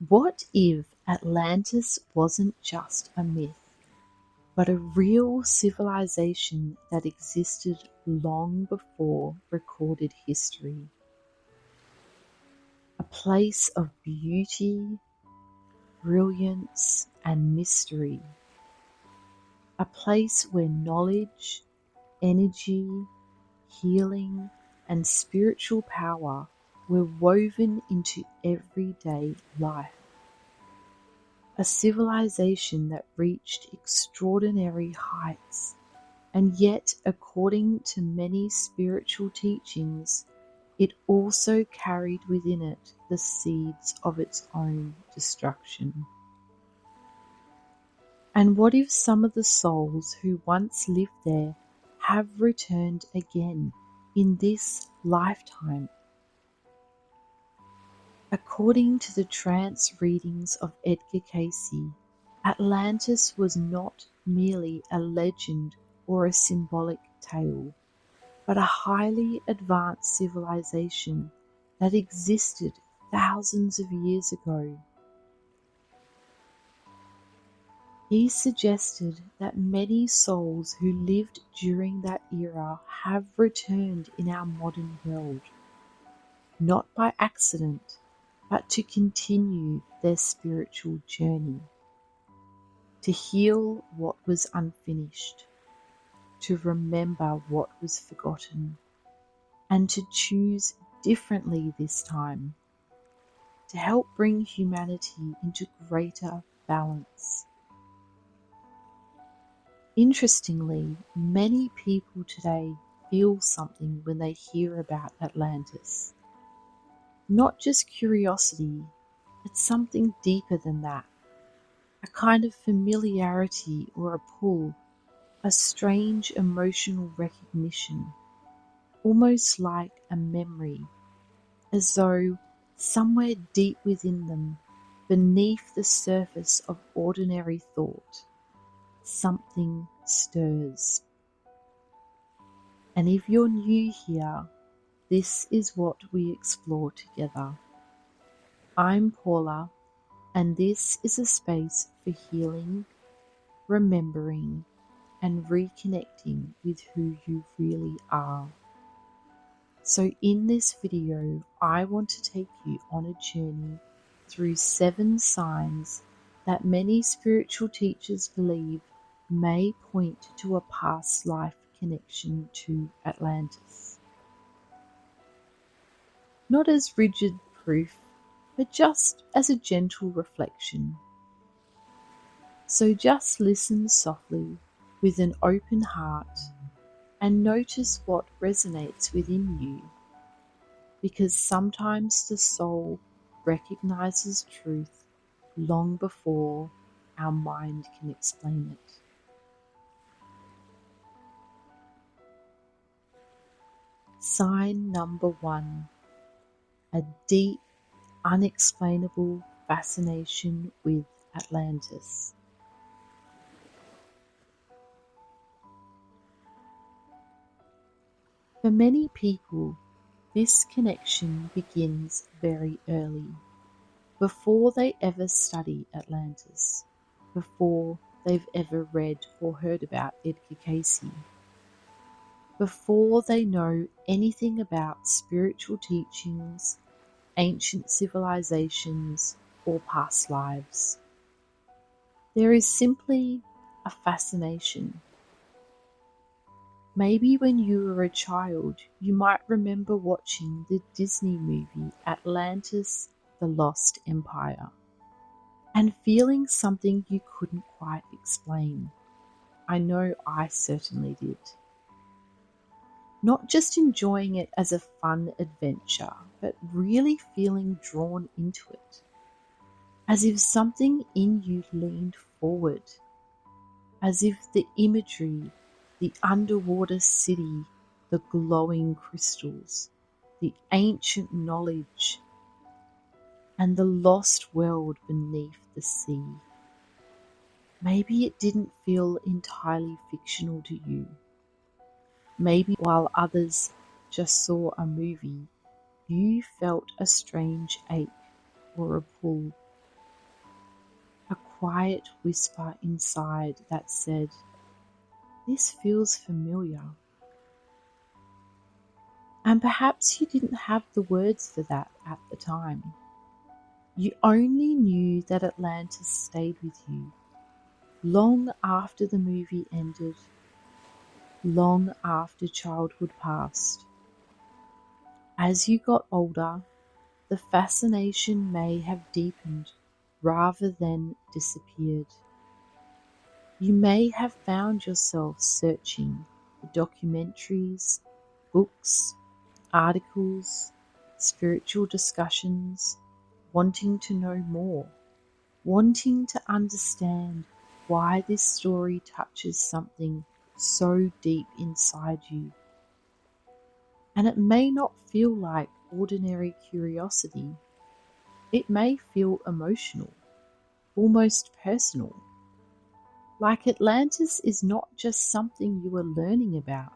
What if Atlantis wasn't just a myth, but a real civilization that existed long before recorded history? A place of beauty, brilliance, and mystery. A place where knowledge, energy, healing, and spiritual power were woven into everyday life. A civilization that reached extraordinary heights, and yet, according to many spiritual teachings, it also carried within it the seeds of its own destruction. And what if some of the souls who once lived there have returned again in this lifetime? According to the trance readings of Edgar Cayce, Atlantis was not merely a legend or a symbolic tale, but a highly advanced civilization that existed thousands of years ago. He suggested that many souls who lived during that era have returned in our modern world, not by accident, but to continue their spiritual journey, to heal what was unfinished, to remember what was forgotten, and to choose differently this time, to help bring humanity into greater balance. Interestingly, many people today feel something when they hear about Atlantis. Not just curiosity, it's something deeper than that. A kind of familiarity or a pull, a strange emotional recognition, almost like a memory, as though somewhere deep within them, beneath the surface of ordinary thought, something stirs. And if you're new here, this is what we explore together. I'm Paula, and this is a space for healing, remembering, and reconnecting with who you really are. So in this video, I want to take you on a journey through 7 signs that many spiritual teachers believe may point to a past life connection to Atlantis. Not as rigid proof, but just as a gentle reflection. So just listen softly with an open heart and notice what resonates within you, because sometimes the soul recognizes truth long before our mind can explain it. Sign number 1, a deep, unexplainable fascination with Atlantis. For many people, this connection begins very early, before they ever study Atlantis, before they've ever read or heard about Edgar Cayce, before they know anything about spiritual teachings, ancient civilizations, or past lives. There is simply a fascination. Maybe when you were a child, you might remember watching the Disney movie Atlantis, the Lost Empire, and feeling something you couldn't quite explain. I know I certainly did. Not just enjoying it as a fun adventure, but really feeling drawn into it, as if something in you leaned forward, as if the imagery, the underwater city, the glowing crystals, the ancient knowledge, and the lost world beneath the sea. Maybe it didn't feel entirely fictional to you. Maybe while others just saw a movie, you felt a strange ache or a pull, quiet whisper inside that said, "This feels familiar." And perhaps you didn't have the words for that at the time. You only knew that Atlantis stayed with you long after the movie ended, long after childhood passed. As you got older, the fascination may have deepened rather than disappeared. You may have found yourself searching for documentaries, books, articles, spiritual discussions, wanting to know more, wanting to understand why this story touches something so deep inside you. And it may not feel like ordinary curiosity. It may feel emotional, almost personal. Like Atlantis is not just something you are learning about,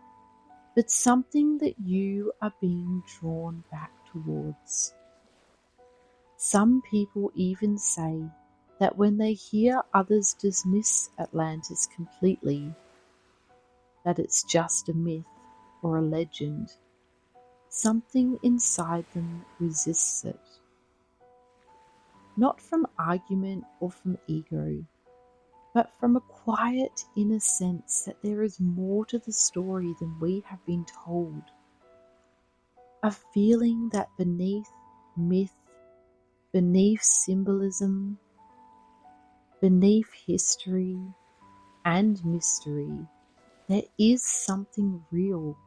but something that you are being drawn back towards. Some people even say that when they hear others dismiss Atlantis completely, that it's just a myth or a legend, something inside them resists it. Not from argument or from ego, but from a quiet inner sense that there is more to the story than we have been told. A feeling that beneath myth, beneath symbolism, beneath history and mystery, there is something real.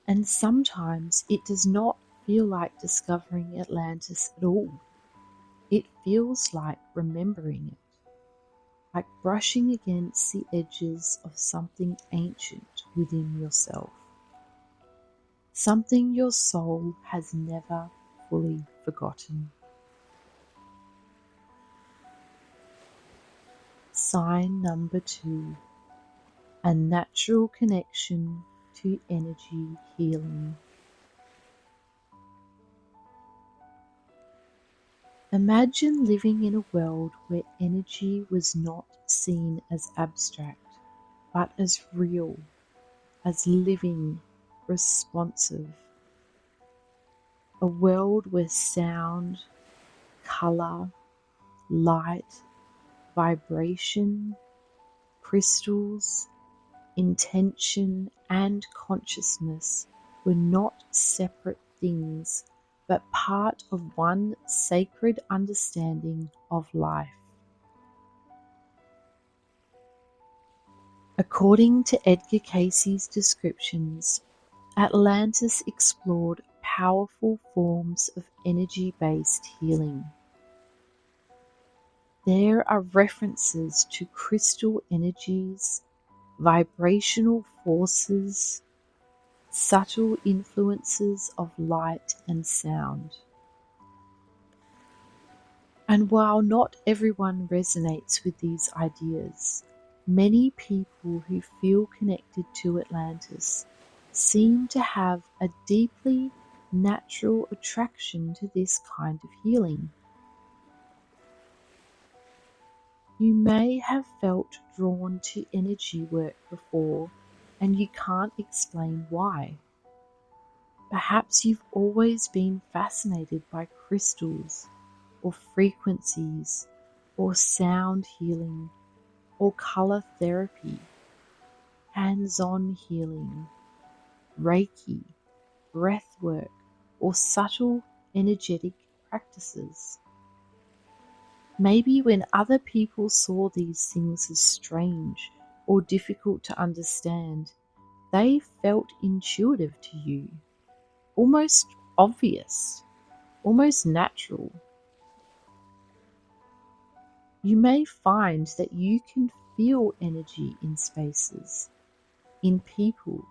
And sometimes it does not feel like discovering Atlantis at all. It feels like remembering it, like brushing against the edges of something ancient within yourself, something your soul has never fully forgotten. Sign number 2, a natural connection to energy healing. Imagine living in a world where energy was not seen as abstract, but as real, as living, responsive. A world where sound, color, light, vibration, crystals, intention, and consciousness were not separate things, but part of one sacred understanding of life. According to Edgar Cayce's descriptions, Atlantis explored powerful forms of energy-based healing. There are references to crystal energies, vibrational forces, subtle influences of light and sound. And while not everyone resonates with these ideas, many people who feel connected to Atlantis seem to have a deeply natural attraction to this kind of healing. You may have felt drawn to energy work before, and you can't explain why. Perhaps you've always been fascinated by crystals, or frequencies, or sound healing, or color therapy, hands-on healing, Reiki, breath work, or subtle energetic practices. Maybe when other people saw these things as strange or difficult to understand, they felt intuitive to you, almost obvious, almost natural. You may find that you can feel energy in spaces, in people,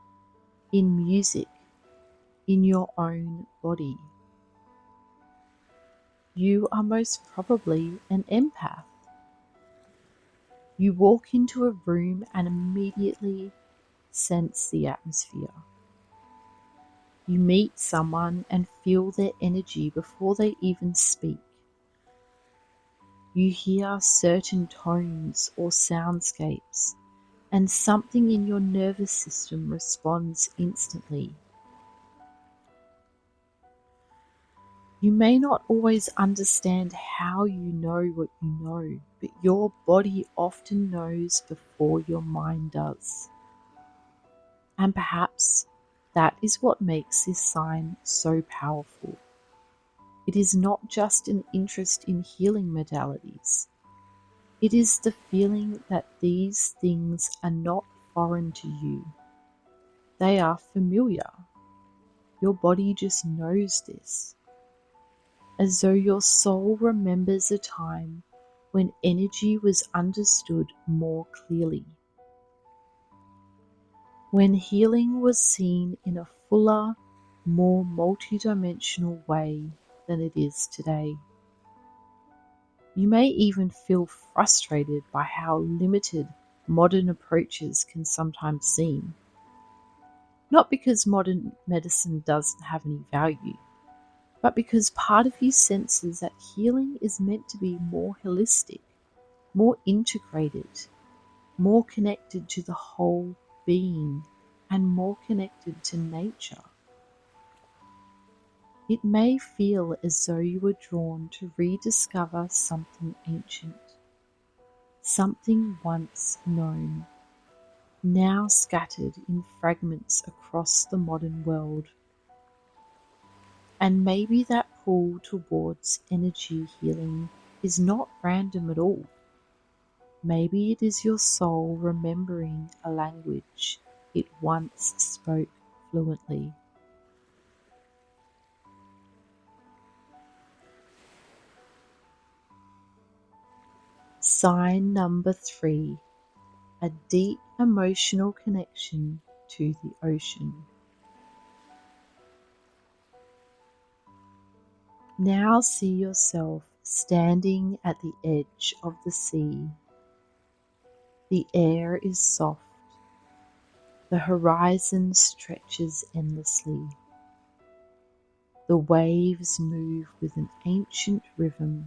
in music, in your own body. You are most probably an empath. You walk into a room and immediately sense the atmosphere. You meet someone and feel their energy before they even speak. You hear certain tones or soundscapes, and something in your nervous system responds instantly. You may not always understand how you know what you know, but your body often knows before your mind does. And perhaps that is what makes this sign so powerful. It is not just an interest in healing modalities. It is the feeling that these things are not foreign to you. They are familiar. Your body just knows this. As though your soul remembers a time when energy was understood more clearly. When healing was seen in a fuller, more multidimensional way than it is today. You may even feel frustrated by how limited modern approaches can sometimes seem. Not because modern medicine doesn't have any value, but because part of you senses that healing is meant to be more holistic, more integrated, more connected to the whole being, and more connected to nature. It may feel as though you were drawn to rediscover something ancient, something once known, now scattered in fragments across the modern world. And maybe that pull towards energy healing is not random at all. Maybe it is your soul remembering a language it once spoke fluently. Sign number 3, a deep emotional connection to the ocean. Now see yourself standing at the edge of the sea. The air is soft. The horizon stretches endlessly. The waves move with an ancient rhythm,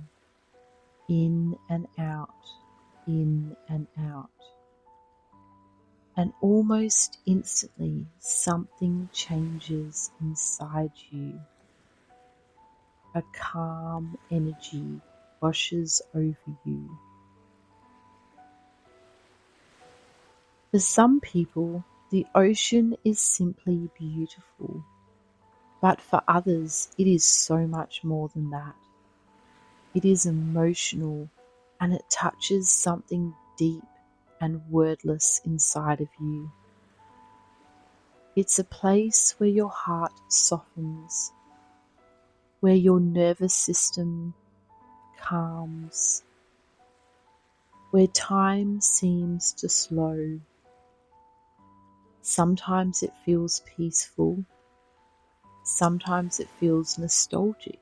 in and out, in and out. And almost instantly something changes inside you. A calm energy washes over you. For some people, the ocean is simply beautiful, but for others, it is so much more than that. It is emotional, and it touches something deep and wordless inside of you. It's a place where your heart softens, where your nervous system calms, where time seems to slow. Sometimes it feels peaceful, sometimes it feels nostalgic,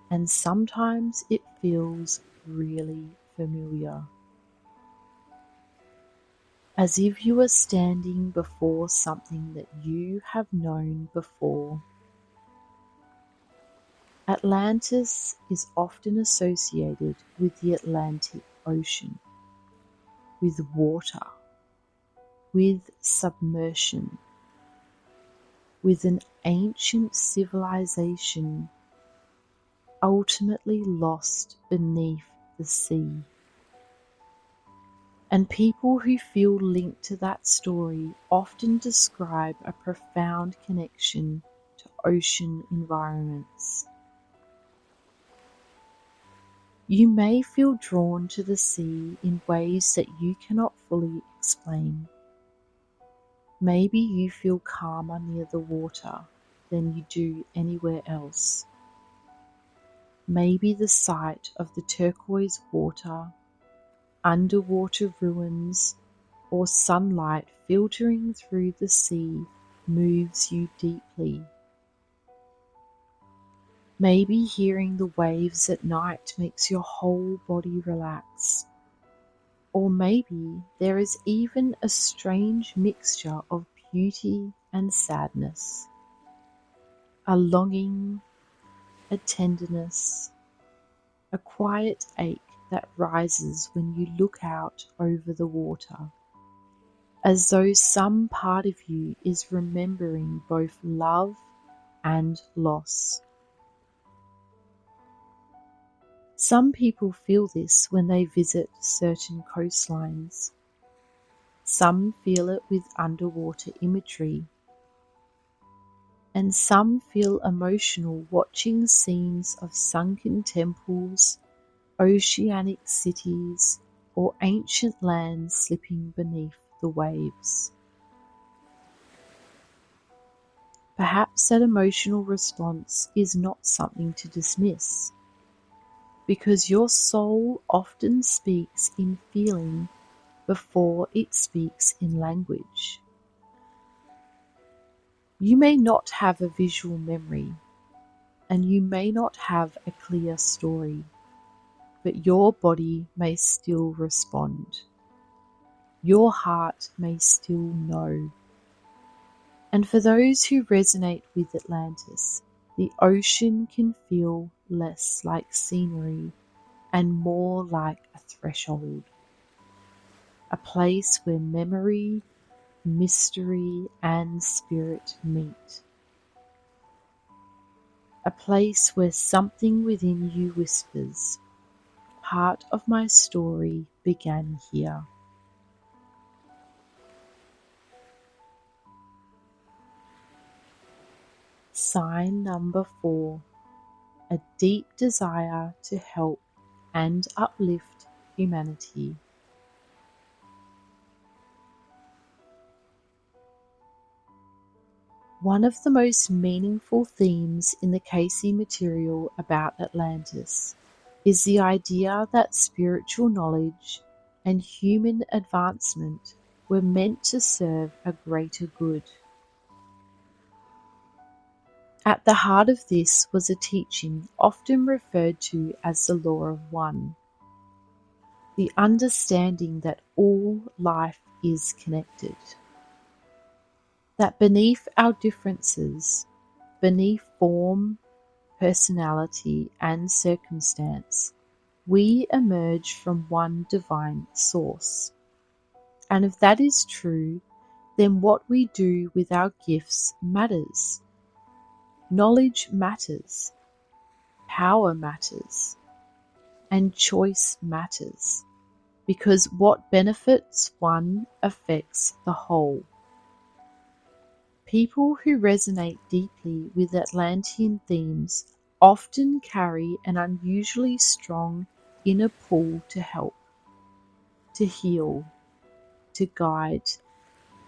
and sometimes it feels really familiar. As if you are standing before something that you have known before. Atlantis is often associated with the Atlantic Ocean, with water, with submersion, with an ancient civilization ultimately lost beneath the sea. And people who feel linked to that story often describe a profound connection to ocean environments. You may feel drawn to the sea in ways that you cannot fully explain. Maybe you feel calmer near the water than you do anywhere else. Maybe the sight of the turquoise water, underwater ruins, or sunlight filtering through the sea moves you deeply. Maybe hearing the waves at night makes your whole body relax. Or maybe there is even a strange mixture of beauty and sadness, a longing, a tenderness, a quiet ache that rises when you look out over the water, as though some part of you is remembering both love and loss. Some people feel this when they visit certain coastlines. Some feel it with underwater imagery, and some feel emotional watching scenes of sunken temples, oceanic cities, or ancient lands slipping beneath the waves. Perhaps that emotional response is not something to dismiss, because your soul often speaks in feeling before it speaks in language. You may not have a visual memory, and you may not have a clear story, but your body may still respond. Your heart may still know. And for those who resonate with Atlantis, the ocean can feel less like scenery and more like a threshold, a place where memory, mystery, and spirit meet, a place where something within you whispers, "Part of my story began here." Sign number 4, a deep desire to help and uplift humanity. One of the most meaningful themes in the Cayce material about Atlantis is the idea that spiritual knowledge and human advancement were meant to serve a greater good. At the heart of this was a teaching often referred to as the Law of One, the understanding that all life is connected, that beneath our differences, beneath form, personality, and circumstance, we emerge from one divine source. And if that is true, then what we do with our gifts matters. Knowledge matters, power matters, and choice matters, because what benefits one affects the whole. People who resonate deeply with Atlantean themes often carry an unusually strong inner pull to help, to heal, to guide,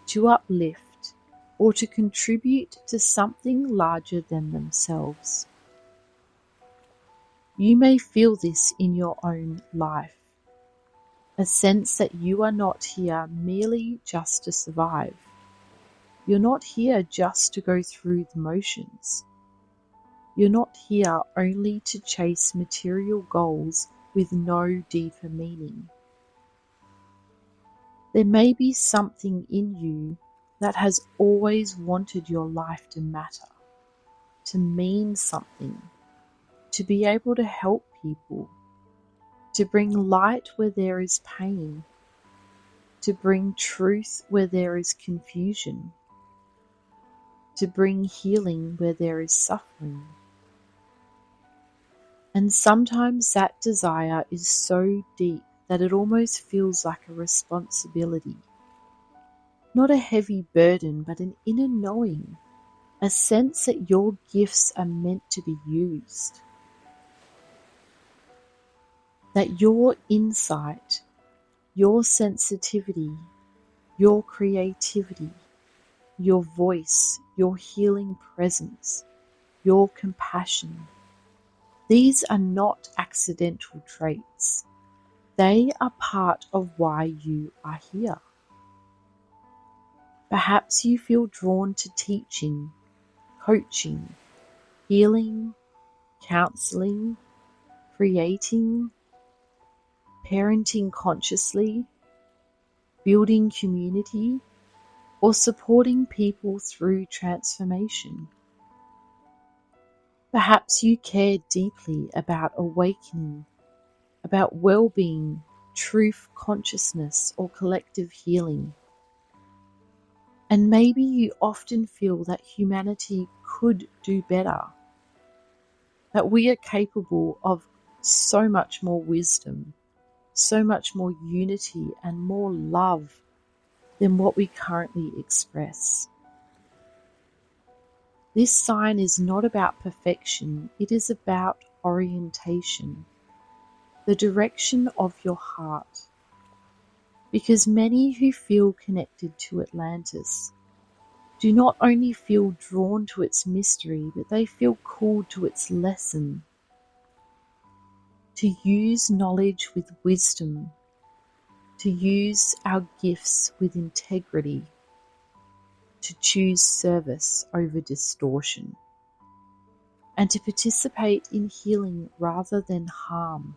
to uplift, or to contribute to something larger than themselves. You may feel this in your own life, a sense that you are not here merely just to survive. You're not here just to go through the motions. You're not here only to chase material goals with no deeper meaning. There may be something in you that has always wanted your life to matter, to mean something, to be able to help people, to bring light where there is pain, to bring truth where there is confusion, to bring healing where there is suffering. And sometimes that desire is so deep that it almost feels like a responsibility. Not a heavy burden, but an inner knowing, a sense that your gifts are meant to be used. That your insight, your sensitivity, your creativity, your voice, your healing presence, your compassion, these are not accidental traits. They are part of why you are here. Perhaps you feel drawn to teaching, coaching, healing, counseling, creating, parenting consciously, building community, or supporting people through transformation. Perhaps you care deeply about awakening about well-being, truth, consciousness, or collective healing. And maybe you often feel that humanity could do better, that we are capable of so much more wisdom, so much more unity and more love than what we currently express. This sign is not about perfection, it is about orientation, the direction of your heart. Because many who feel connected to Atlantis do not only feel drawn to its mystery, but they feel called to its lesson. To use knowledge with wisdom, to use our gifts with integrity, to choose service over distortion, and to participate in healing rather than harm.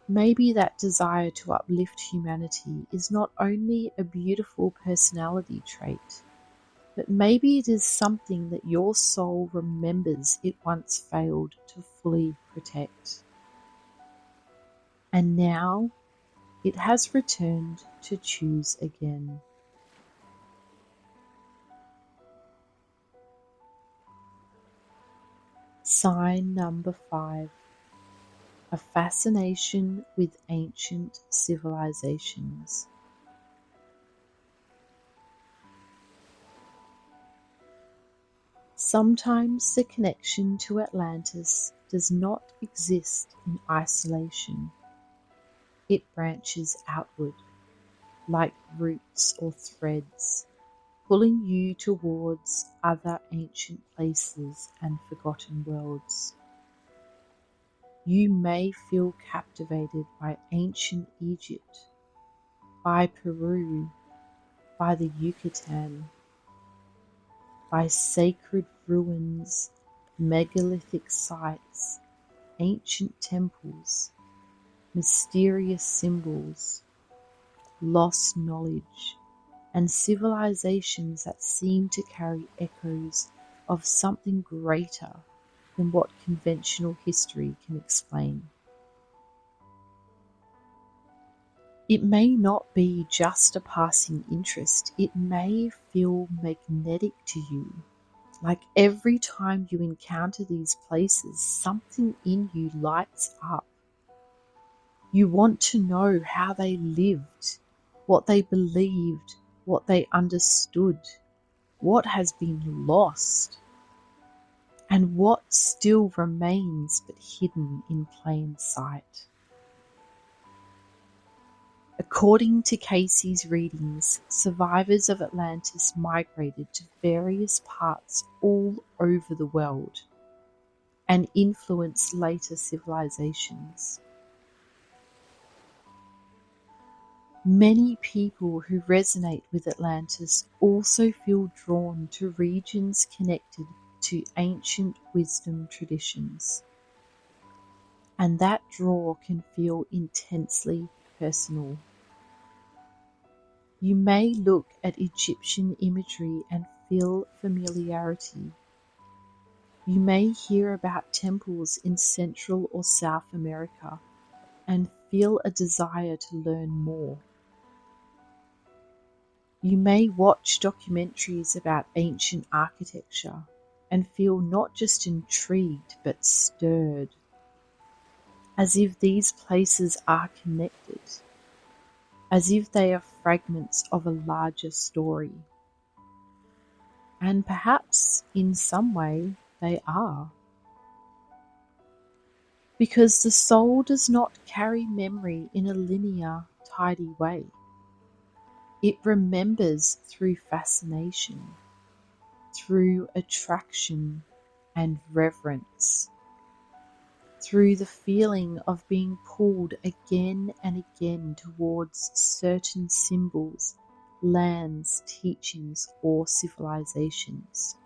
Maybe that desire to uplift humanity is not only a beautiful personality trait, but maybe it is something that your soul remembers it once failed to fully protect. And now it has returned to choose again. Sign number 5. A fascination with ancient civilizations. Sometimes the connection to Atlantis does not exist in isolation. It branches outward, like roots or threads, pulling you towards other ancient places and forgotten worlds. You may feel captivated by ancient Egypt, by Peru, by the Yucatan, by sacred ruins, megalithic sites, ancient temples, mysterious symbols, lost knowledge, and civilizations that seem to carry echoes of something greater than what conventional history can explain. It may not be just a passing interest, it may feel magnetic to you. Like every time you encounter these places, something in you lights up. You want to know how they lived, what they believed, what they understood, what has been lost, and what still remains but hidden in plain sight. According to Cayce's readings, survivors of Atlantis migrated to various parts all over the world and influenced later civilizations. Many people who resonate with Atlantis also feel drawn to regions connected to ancient wisdom traditions, and that draw can feel intensely personal. You may look at Egyptian imagery and feel familiarity. You may hear about temples in Central or South America and feel a desire to learn more. You may watch documentaries about ancient architecture and feel not just intrigued but stirred, as if these places are connected, as if they are fragments of a larger story. And perhaps in some way they are. Because the soul does not carry memory in a linear, tidy way. It remembers through fascination, through attraction and reverence, through the feeling of being pulled again and again towards certain symbols, lands, teachings, or civilizations.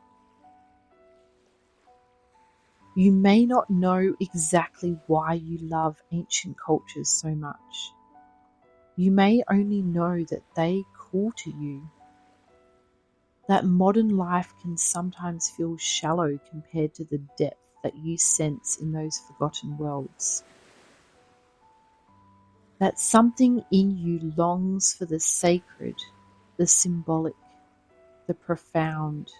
You may not know exactly why you love ancient cultures so much. You may only know that they call to you, that modern life can sometimes feel shallow compared to the depth that you sense in those forgotten worlds. That something in you longs for the sacred, the symbolic, the profound.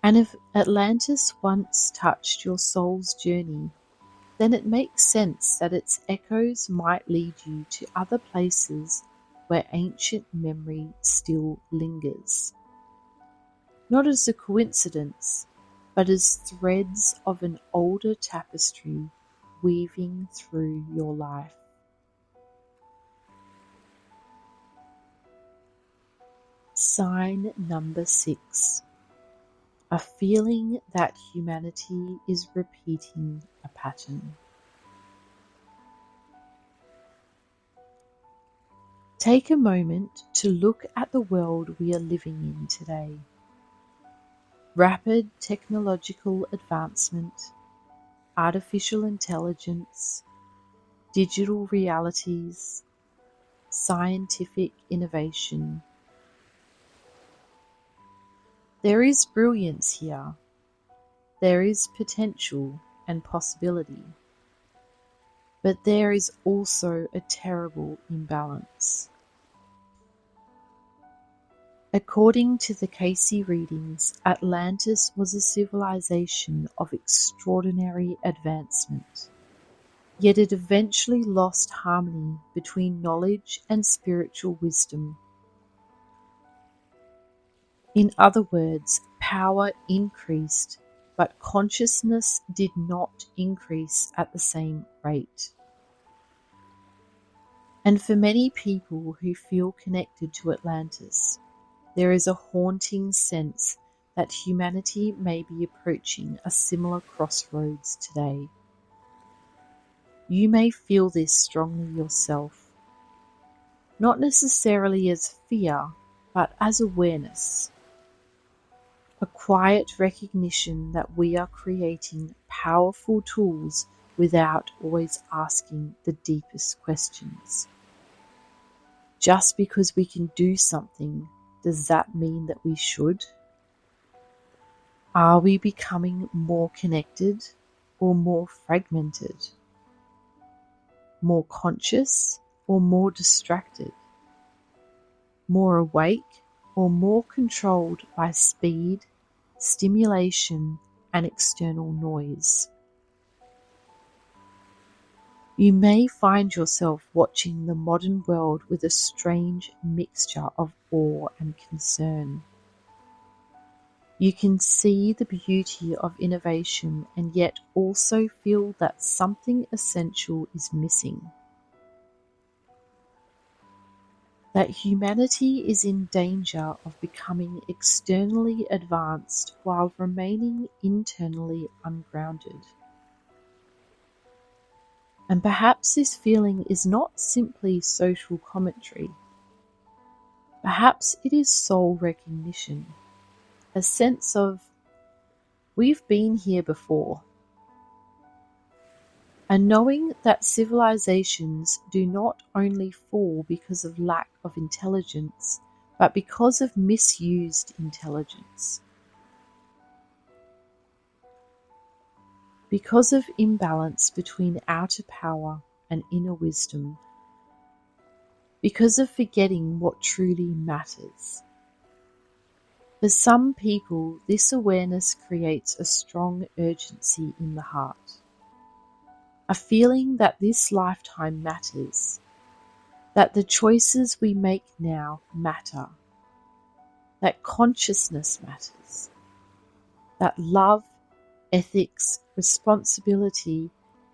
And if Atlantis once touched your soul's journey, then it makes sense that its echoes might lead you to other places where ancient memory still lingers. Not as a coincidence, but as threads of an older tapestry weaving through your life. Sign number 6. A feeling that humanity is repeating a pattern. Take a moment to look at the world we are living in today. Rapid technological advancement, artificial intelligence, digital realities, scientific innovation. There is brilliance here. There is potential and possibility. But there is also a terrible imbalance. According to the Cayce readings, Atlantis was a civilization of extraordinary advancement. Yet it eventually lost harmony between knowledge and spiritual wisdom. In other words, power increased, but consciousness did not increase at the same rate. And for many people who feel connected to Atlantis, there is a haunting sense that humanity may be approaching a similar crossroads today. You may feel this strongly yourself, not necessarily as fear, but as awareness. A quiet recognition that we are creating powerful tools without always asking the deepest questions. Just because we can do something, does that mean that we should? Are we becoming more connected or more fragmented? More conscious or more distracted? More awake or more controlled by speed, stimulation, and external noise? You may find yourself watching the modern world with a strange mixture of awe and concern. You can see the beauty of innovation and yet also feel that something essential is missing. That humanity is in danger of becoming externally advanced while remaining internally ungrounded. And perhaps this feeling is not simply social commentary. Perhaps it is soul recognition, a sense of, we've been here before. And knowing that civilizations do not only fall because of lack of intelligence, but because of misused intelligence. Because of imbalance between outer power and inner wisdom. Because of forgetting what truly matters. For some people, this awareness creates a strong urgency in the heart. A feeling that this lifetime matters, that the choices we make now matter, that consciousness matters, that love, ethics, responsibility,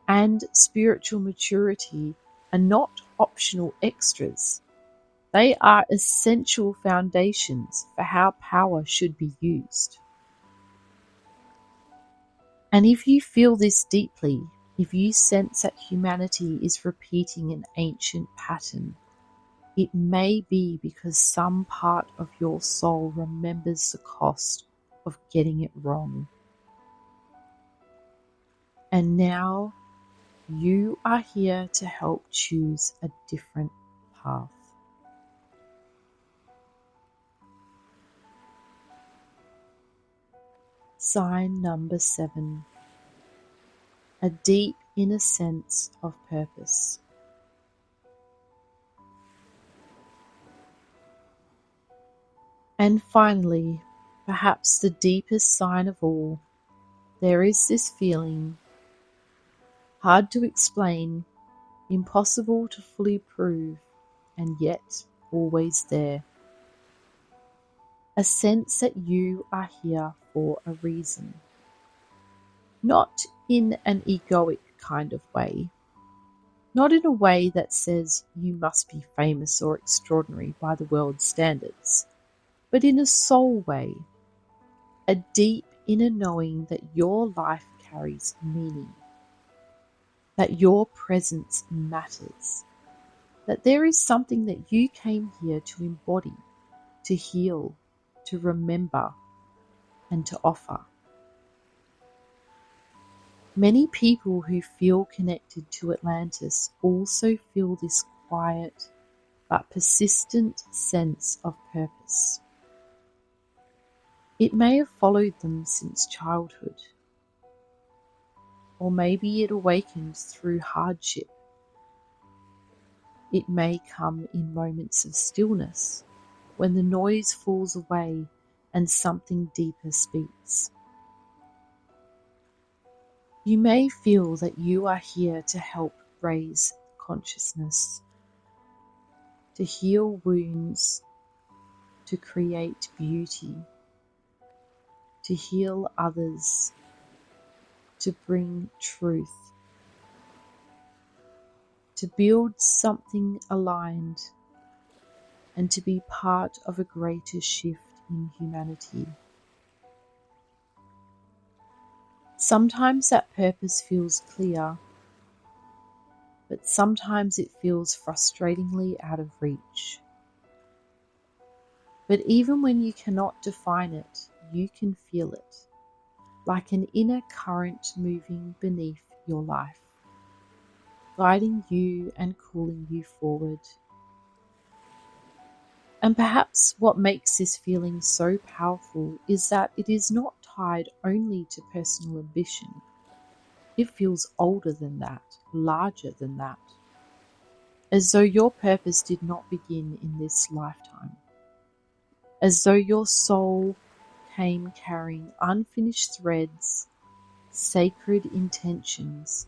and spiritual maturity are not optional extras. They are essential foundations for how power should be used. And if you feel this deeply, if you sense that humanity is repeating an ancient pattern, it may be because some part of your soul remembers the cost of getting it wrong. And now you are here to help choose a different path. . Sign number 7. A deep inner sense of purpose. And finally, perhaps the deepest sign of all, there is this feeling, hard to explain, impossible to fully prove, and yet always there. A sense that you are here for a reason. Not in an egoic kind of way. Not in a way that says you must be famous or extraordinary by the world's standards, but in a soul way. A deep inner knowing that your life carries meaning. That your presence matters. That there is something that you came here to embody, to heal, to remember, and to offer. Many people who feel connected to Atlantis also feel this quiet but persistent sense of purpose. It may have followed them since childhood, or maybe it awakened through hardship. It may come in moments of stillness, when the noise falls away and something deeper speaks. You may feel that you are here to help raise consciousness, to heal wounds, to create beauty, to heal others, to bring truth, to build something aligned, and to be part of a greater shift in humanity. Sometimes that purpose feels clear, but sometimes it feels frustratingly out of reach. But even when you cannot define it, you can feel it, like an inner current moving beneath your life, guiding you and calling you forward. And perhaps what makes this feeling so powerful is that it is not tied only to personal ambition. It feels older than that, larger than that, as though your purpose did not begin in this lifetime, as though your soul came carrying unfinished threads, sacred intentions,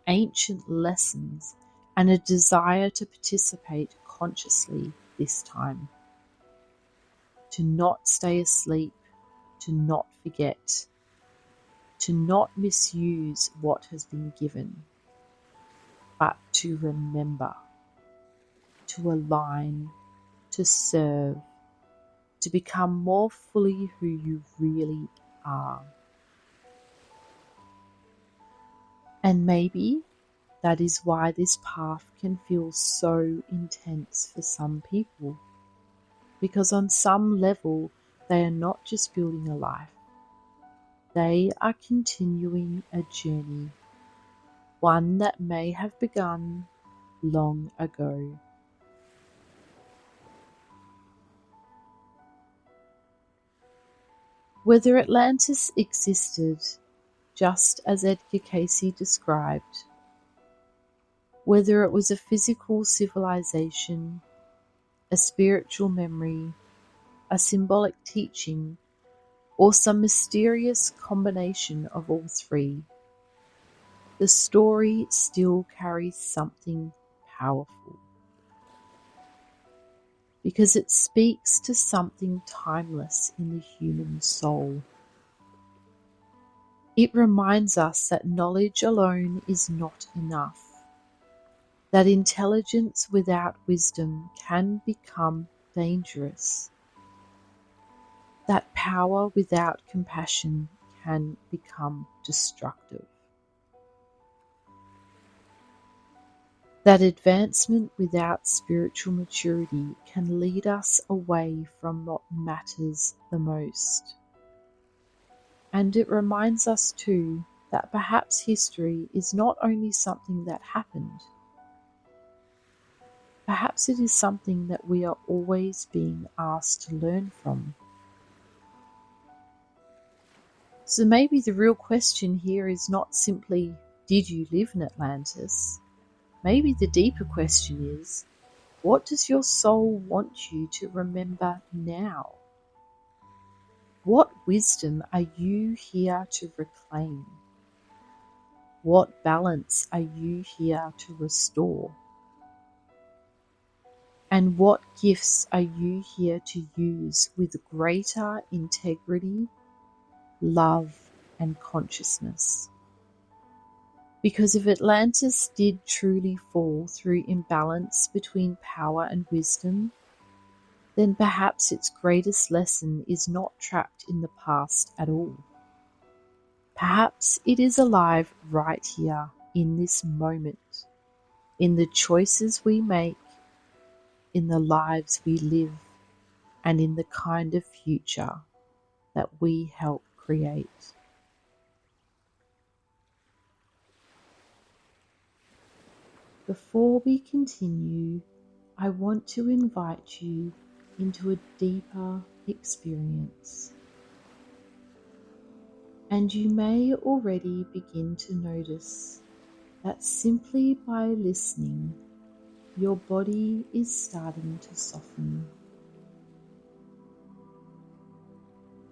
ancient lessons, and a desire to participate consciously this time. To not stay asleep, to not forget, to not misuse what has been given, but to remember, to align, to serve, to become more fully who you really are. And maybe that is why this path can feel so intense for some people, because on some level they are not just building a life, they are continuing a journey, one that may have begun long ago. Whether Atlantis existed just as Edgar Cayce described, whether it was a physical civilization, a spiritual memory, a symbolic teaching, or some mysterious combination of all three, the story still carries something powerful, because it speaks to something timeless in the human soul. It reminds us that knowledge alone is not enough, that intelligence without wisdom can become dangerous, that power without compassion can become destructive, that advancement without spiritual maturity can lead us away from what matters the most. And it reminds us too that perhaps history is not only something that happened, perhaps it is something that we are always being asked to learn from. So maybe the real question here is not simply, did you live in Atlantis? Maybe the deeper question is, what does your soul want you to remember now? What wisdom are you here to reclaim? What balance are you here to restore? And what gifts are you here to use with greater integrity, love, and consciousness? Because if Atlantis did truly fall through imbalance between power and wisdom, then perhaps its greatest lesson is not trapped in the past at all. Perhaps it is alive right here in this moment, in the choices we make, in the lives we live, and in the kind of future that we help create. Before we continue, I want to invite you into a deeper experience. And you may already begin to notice that simply by listening, your body is starting to soften.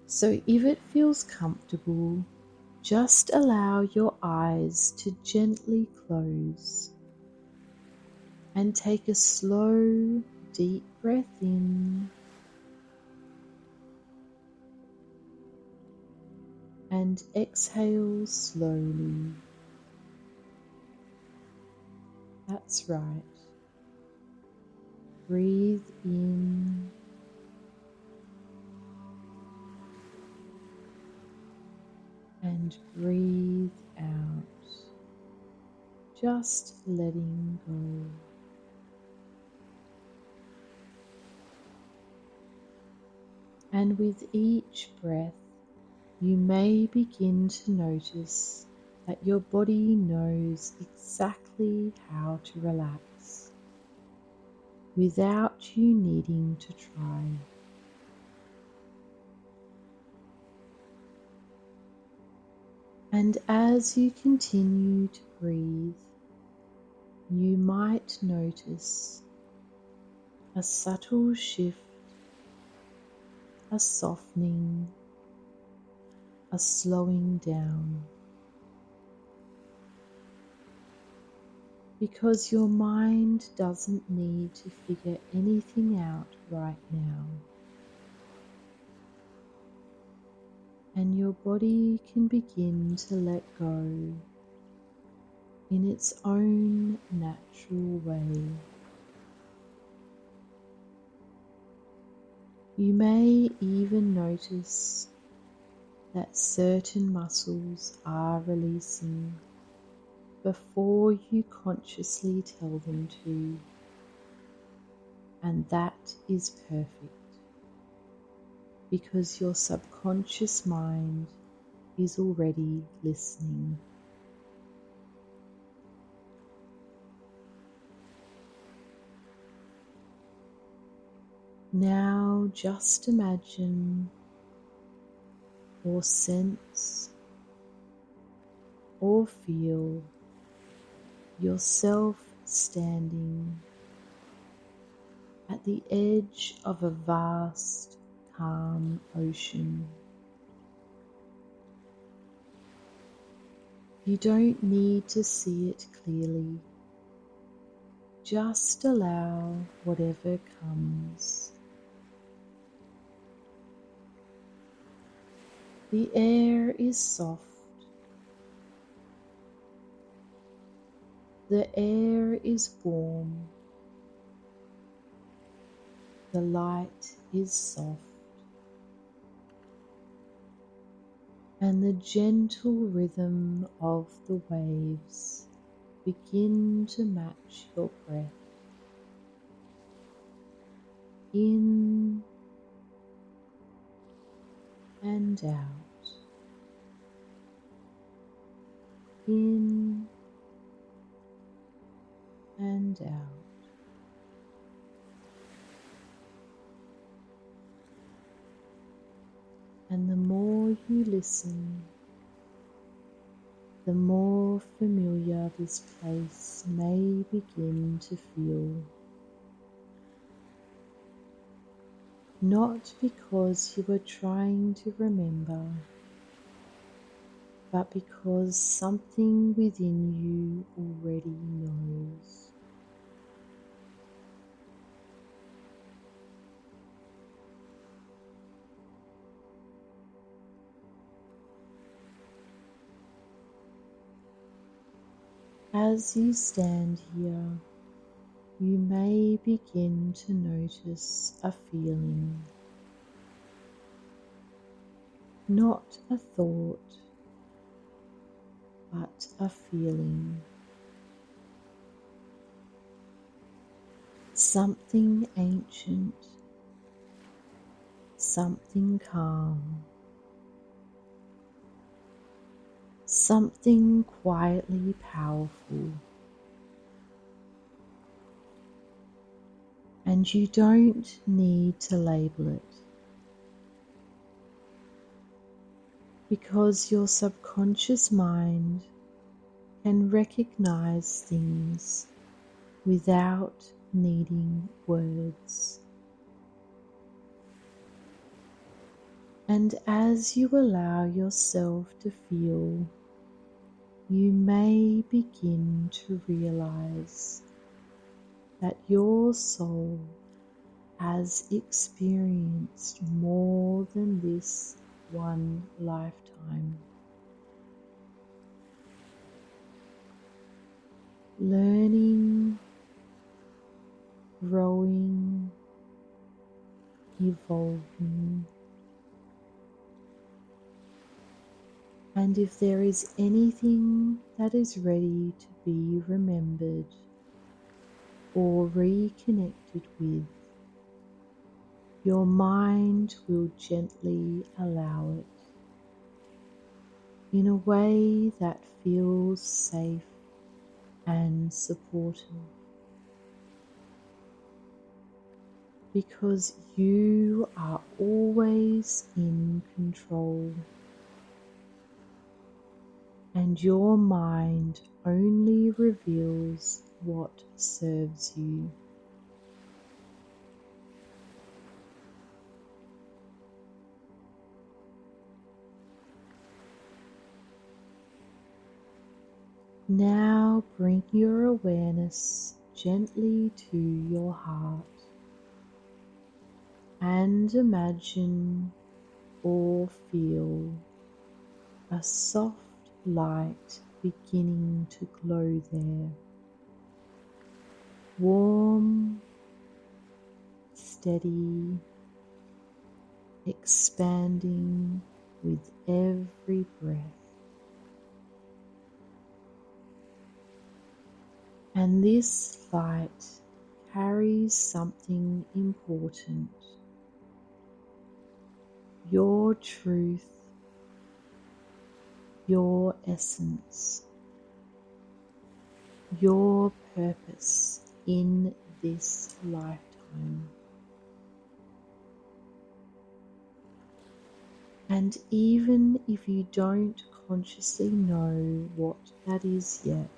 So if it feels comfortable, just allow your eyes to gently close and take a slow, deep breath in and exhale slowly. That's right. Breathe in and breathe out, just letting go. And with each breath, you may begin to notice that your body knows exactly how to relax without you needing to try. And as you continue to breathe, you might notice a subtle shift, a softening, a slowing down. Because your mind doesn't need to figure anything out right now. And your body can begin to let go in its own natural way. You may even notice that certain muscles are releasing before you consciously tell them to, and that is perfect because your subconscious mind is already listening. Now just imagine or sense or feel yourself standing at the edge of a vast, calm ocean. You don't need to see it clearly. Just allow whatever comes. The air is soft. The air is warm. The light is soft. And the gentle rhythm of the waves begin to match your breath. In and out. In and out. And the more you listen, the more familiar this place may begin to feel. Not because you are trying to remember, but because something within you already knows. As you stand here, you may begin to notice a feeling, not a thought, but a feeling. Something ancient, something calm, something quietly powerful. And you don't need to label it, because your subconscious mind can recognize things without needing words. And as you allow yourself to feel, you may begin to realize that your soul has experienced more than this one lifetime. Learning, growing, evolving. And if there is anything that is ready to be remembered or reconnected with, your mind will gently allow it in a way that feels safe and supportive, because you are always in control and your mind only reveals what serves you. Now bring your awareness gently to your heart and imagine or feel a soft light beginning to glow there. Warm, steady, expanding with every breath. And this light carries something important: your truth, your essence, your purpose in this lifetime. And even if you don't consciously know what that is yet,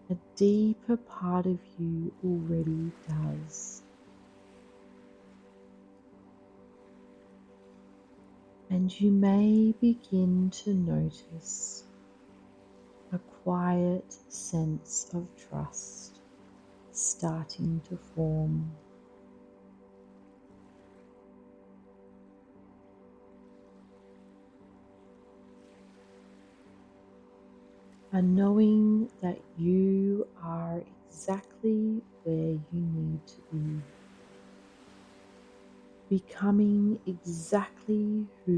a deeper part of you already does. And you may begin to notice a quiet sense of trust starting to form. A knowing that you are exactly where you need to be, becoming exactly who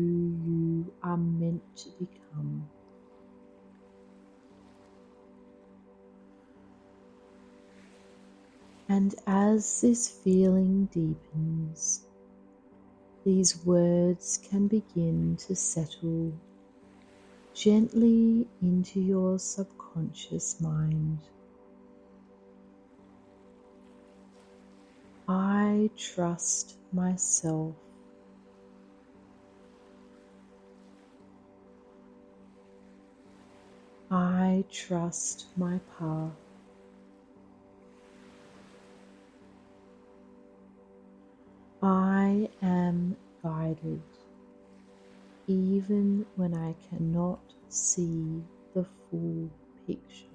you are meant to become. And as this feeling deepens, these words can begin to settle gently into your subconscious mind. I trust myself. trust my path. I am guided even when I cannot see the full picture.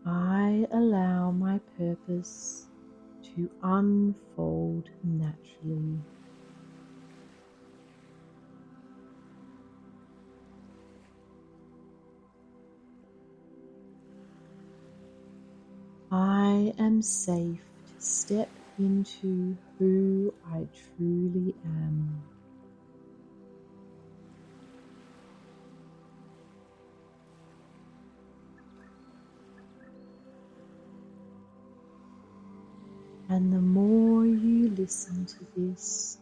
I allow my purpose to unfold naturally. I am safe to step into who I truly am. And the more you listen to this,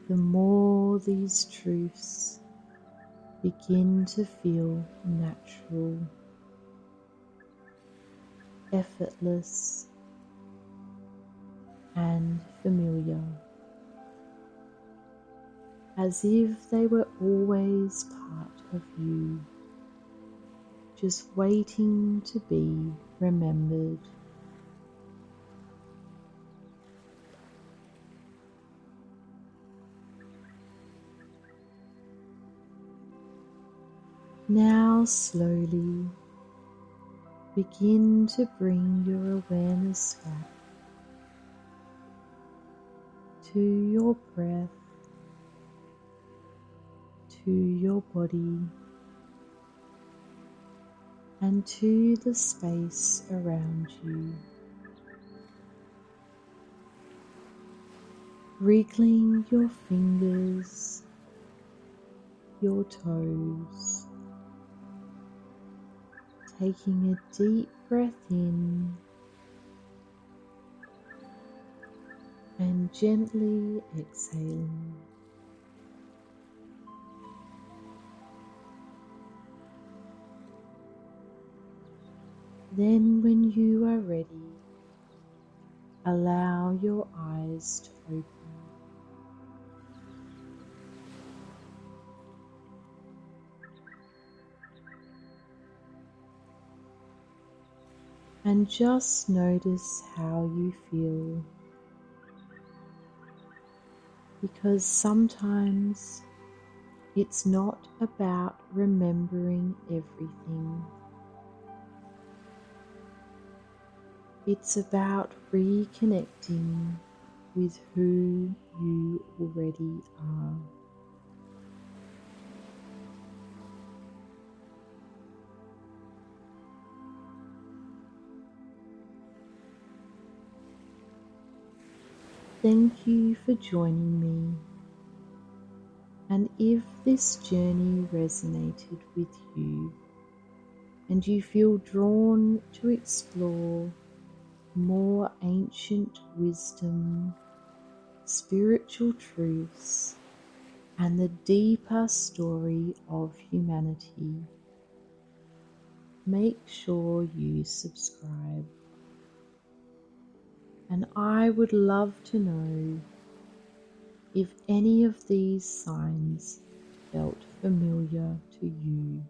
the more these truths begin to feel natural, effortless, and familiar, as if they were always part of you, just waiting to be remembered. Now slowly begin to bring your awareness back to your breath, to your body, and to the space around you. Wriggling your fingers, your toes, taking a deep breath in and gently exhaling. Then when you are ready, allow your eyes to open. And just notice how you feel, because sometimes it's not about remembering everything. It's about reconnecting with who you already are. Thank you for joining me, and if this journey resonated with you and you feel drawn to explore more ancient wisdom, spiritual truths, and the deeper story of humanity, make sure you subscribe. And I would love to know if any of these signs felt familiar to you.